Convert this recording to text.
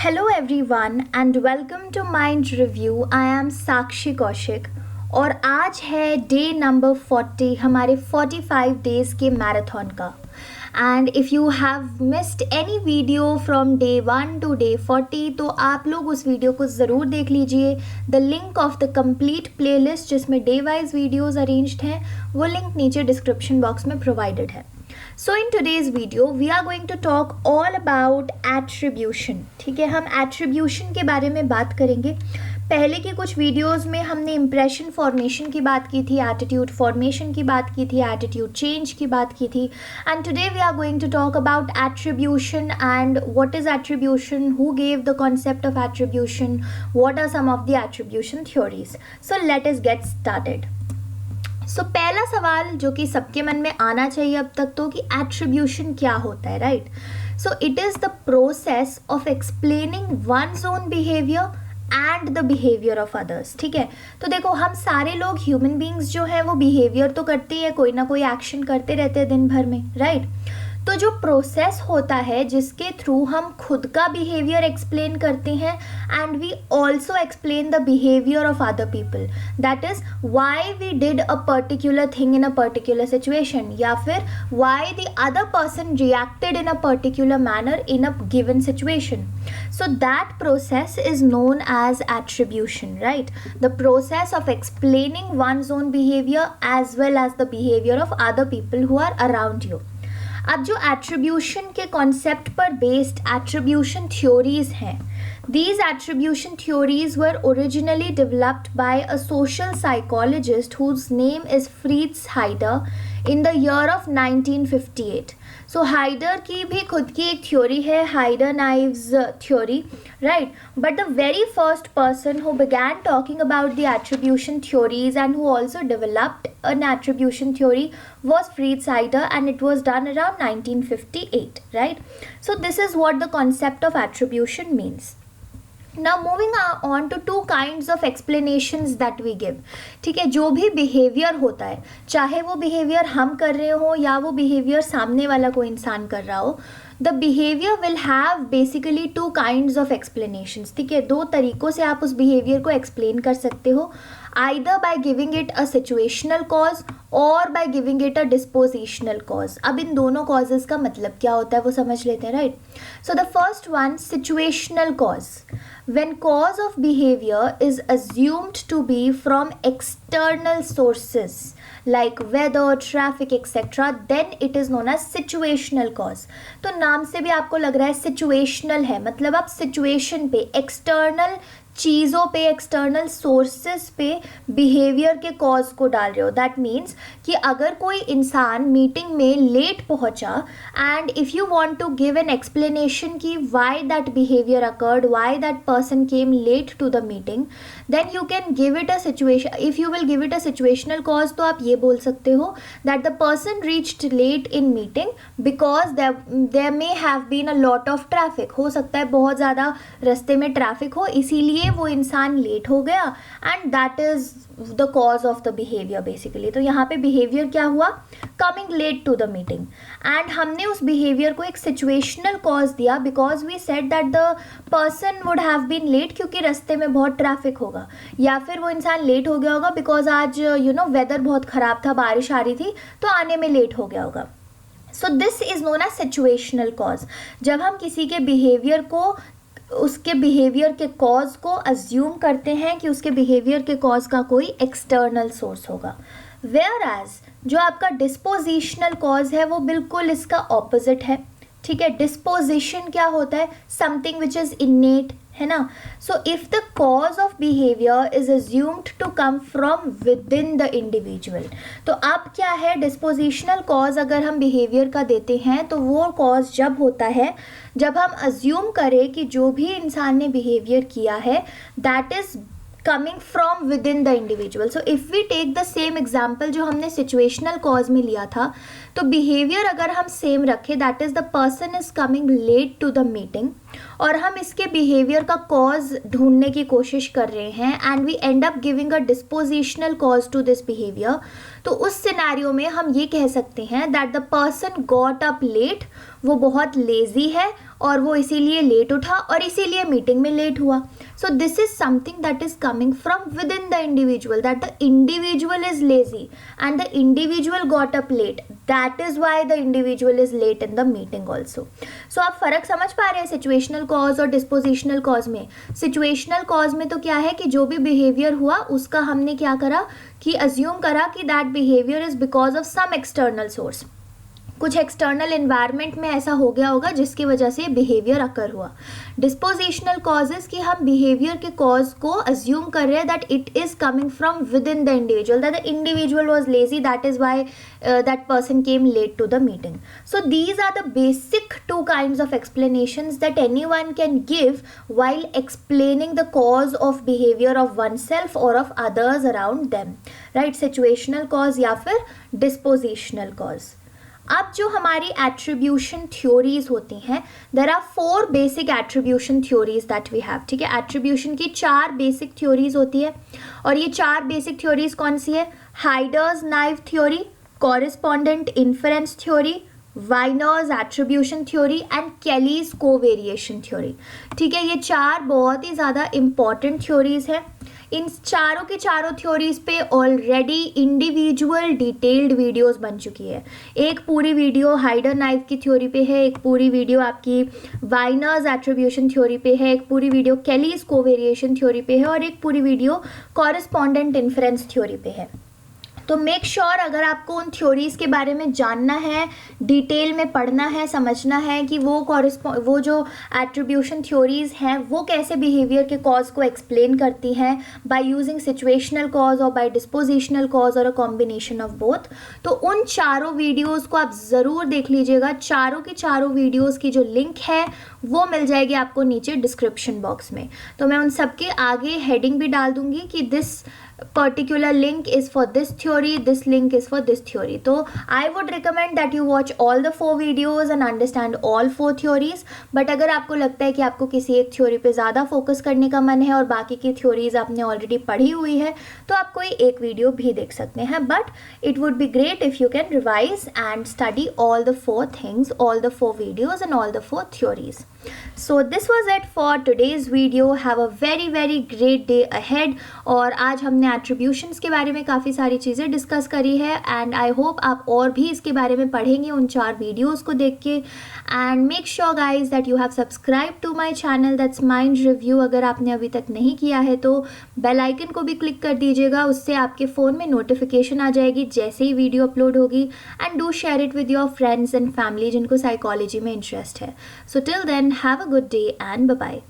Hello everyone and welcome to Mind Review. I am Sakshi Kaushik और आज है डे नंबर 40 हमारे 45 डेज़ के मैराथन का। And if you have missed any video from day 1 to day 40 तो आप लोग उस वीडियो को ज़रूर देख लीजिए। The link of the complete playlist जिसमें डे वाइज वीडियोज़ अरेंज्ड हैं वो लिंक नीचे डिस्क्रिप्शन बॉक्स में प्रोवाइडेड है। So in today's video we are going to talk all about attribution। ठीक है, हम attribution के बारे में बात करेंगे। पहले की कुछ वीडियोस में हमने इम्प्रेशन फॉर्मेशन की बात की थी, एटीट्यूड फॉर्मेशन की बात की थी, एटीट्यूड चेंज की बात की थी। And today we are going to talk about attribution and what is attribution, who gave the concept of attribution, what are some of the attribution theories. So let us get started. So पहला सवाल जो कि सबके मन में आना चाहिए अब तक तो कि एट्रीब्यूशन क्या होता है, right? So it is the process of explaining one's own behaviour and the behaviour of others. ठीक है, तो देखो हम सारे लोग ह्यूमन बींग्स जो हैं वो बिहेवियर तो करते ही है, कोई ना कोई एक्शन करते रहते हैं दिन भर में, राइट? तो जो प्रोसेस होता है जिसके थ्रू हम खुद का बिहेवियर एक्सप्लेन करते हैं and we also explain the behaviour of other people, that is why we did a particular thing in a particular situation या फिर why the other person reacted in a particular manner in a given situation. So that process is known as attribution, right? The process of explaining one's own behavior as well as the behavior of other people who are around you. अब जो attribution के concept पर based attribution theories हैं, these attribution theories were originally developed by a social psychologist whose name is Fritz Heider in the year of 1958. So Heider की भी खुद की एक थ्योरी है, Heider naive's theory, right? But the very first person who began talking about the attribution theories and who also developed an attribution theory was Fritz Heider, and it was done around 1958, right? So this is what the concept of attribution means. Now moving on to two kinds of explanations that we give. ठीक है, जो भी behaviour होता है, चाहे वो behaviour हम कर रहे हो या वो बिहेवियर सामने वाला कोई इंसान कर रहा हो, the behaviour will have basically two kinds of explanations. ठीक है, दो तरीक़ों से आप उस बिहेवियर को एक्सप्लेन कर सकते हो, either by giving it a situational cause or by giving it a dispositional cause. अब इन दोनों causes का मतलब क्या होता है वो समझ लेते हैं, right? So the first one, situational cause. When cause of behavior is assumed to be from external sources like weather, traffic, etc., then it is known as situational cause. तो नाम से भी आपको लग रहा है situational है, मतलब आप situation पे, external चीज़ों पे, एक्सटर्नल सोर्सेस पे बिहेवियर के कॉज को डाल रहे हो. दैट मीन्स कि अगर कोई इंसान मीटिंग में लेट पहुंचा and if you want to give an explanation कि why that behaviour occurred, why that person came late to the meeting, then you can give it a situation. If you will give it a situational cause तो आप ये बोल सकते हो that the person reached late in meeting because there may have been a lot of traffic. हो सकता है बहुत ज़्यादा रास्ते में ट्रैफिक हो, इसीलिए वो इंसान लेट हो गया and that is the cause of the behaviour basically. तो यहाँ पे बिहेवियर क्या हुआ, coming late to the meeting, and हमने उस बिहेवियर को एक सिचुएशनल कॉज दिया because we said that the person would have been late क्योंकि रास्ते में बहुत ट्रैफिक होगा, या फिर वो इंसान लेट हो गया होगा बिकॉज आज वेदर बहुत ख़राब था, बारिश आ रही थी तो आने में लेट हो गया होगा. So this is known as situational cause. जब हम किसी के बिहेवियर को, उसके बिहेवियर के कॉज को अज्यूम करते हैं कि उसके बिहेवियर के कॉज का कोई एक्सटर्नल सोर्स होगा. वेयर एज जो आपका डिस्पोजिशनल कॉज है वो बिल्कुल इसका ऑपोजिट है. ठीक है, डिस्पोजिशन क्या होता है, समथिंग विच इज़ इनेट, है ना? So if the cause of behaviour is assumed to come from within the individual, तो अब क्या है, डिस्पोजिशनल कॉज अगर हम बिहेवियर का देते हैं तो वो कॉज जब होता है जब हम अज्यूम करें कि जो भी इंसान ने बिहेवियर किया है that is coming from within the individual. So if we take the same example जो हमने सिचुएशनल कॉज में लिया था, तो बिहेवियर अगर हम सेम रखें that is the person is coming late to the meeting, और हम इसके बिहेवियर का कॉज ढूंढने की कोशिश कर रहे हैं and we end up giving a dispositional cause to this behaviour, तो उस सिनेरियो में हम ये कह सकते हैं that the person got up late, वो बहुत लेजी है और वो इसीलिए लेट उठा और इसीलिए मीटिंग में लेट हुआ. So this is something that is coming from within the individual, that the individual is lazy and the individual got up late. That is why the individual is late in the meeting also. So आप फर्क समझ पा रहे हैं situational cause और dispositional cause में. Situational cause में तो क्या है कि जो भी बिहेवियर हुआ उसका हमने क्या करा कि अज्यूम करा कि that behaviour is because of some external source. कुछ एक्सटर्नल इन्वायरमेंट में ऐसा हो गया होगा जिसकी वजह से बिहेवियर अकर हुआ. डिस्पोजिशनल कॉजेज कि हम बिहेवियर के कॉज को अज्यूम कर रहे हैं that it is coming from within the individual, that the individual was lazy, that is why that person came late to the meeting. So these are the basic two kinds of explanations that anyone can give while explaining the cause of behavior of oneself or of others around them, right? Situational cause या फिर dispositional cause. अब जो हमारी attribution theories होती हैं, there are 4 basic attribution theories that we have. ठीक है, attribution की 4 बेसिक थ्योरीज होती है और ये 4 बेसिक थ्योरीज कौन सी है? Hiders naive theory, correspondent inference theory, Wiener's attribution theory and Kelly's covariation theory. ठीक है, ये 4 बहुत ही ज़्यादा इम्पॉर्टेंट थ्योरीज हैं. इन चारों के चारों थ्योरीज पे ऑलरेडी इंडिविजुअल डिटेल्ड वीडियोस बन चुकी है. एक पूरी वीडियो हाइडर नाइव की थ्योरी पे है, एक पूरी वीडियो आपकी वाइनर्स एट्रीब्यूशन थ्योरी पे है, एक पूरी वीडियो केलीज कोवेरिएशन थ्योरी पे है और एक पूरी वीडियो कॉरेस्पॉन्डेंट इन्फरेंस थ्योरी पे है. तो मेक श्योर अगर आपको उन थ्योरीज़ के बारे में जानना है, डिटेल में पढ़ना है, समझना है कि वो जो एट्रीब्यूशन थ्योरीज़ हैं वो कैसे बिहेवियर के कॉज को एक्सप्लेन करती हैं बाय यूजिंग सिचुएशनल कॉज और बाय डिस्पोजिशनल कॉज और अ कॉम्बिनेशन ऑफ बोथ. तो उन चारों वीडियोज़ को आप ज़रूर देख लीजिएगा. चारों की चारों वीडियोज़ की जो लिंक है वो मिल जाएगी आपको नीचे डिस्क्रिप्शन बॉक्स में. तो मैं उन सब के आगे हेडिंग भी डाल दूँगी कि this particular link is for this theory, this link is for this theory. So I would recommend that you watch all the 4 videos and understand all 4 theories. But अगर आपको लगता है कि आपको किसी एक थ्योरी पे ज़्यादा फोकस करने का मन है और बाकी की थ्योरीज आपने ऑलरेडी पढ़ी हुई है तो आप कोई एक वीडियो भी देख सकते हैं. But it would be great if you can revise and study all the 4 things, all the 4 videos and all the 4 theories. So this was it for today's video. Have a very very great day ahead. और आज हमने एट्रीब्यूशंस के बारे में काफ़ी सारी चीज़ें discuss करी है एंड आई होप आप और भी इसके बारे में पढ़ेंगे उन 4 वीडियोस को देख के. And make sure guys that you have subscribe to my channel, that's Mind Review. अगर आपने अभी तक नहीं किया है तो बेल आइकन को भी क्लिक कर दीजिएगा, उससे आपके फ़ोन में नोटिफिकेशन आ जाएगी जैसे ही वीडियो अपलोड होगी. And do share it with your friends and family जिनको साइकोलॉजी में इंटरेस्ट है. So till then have a good day and bye bye.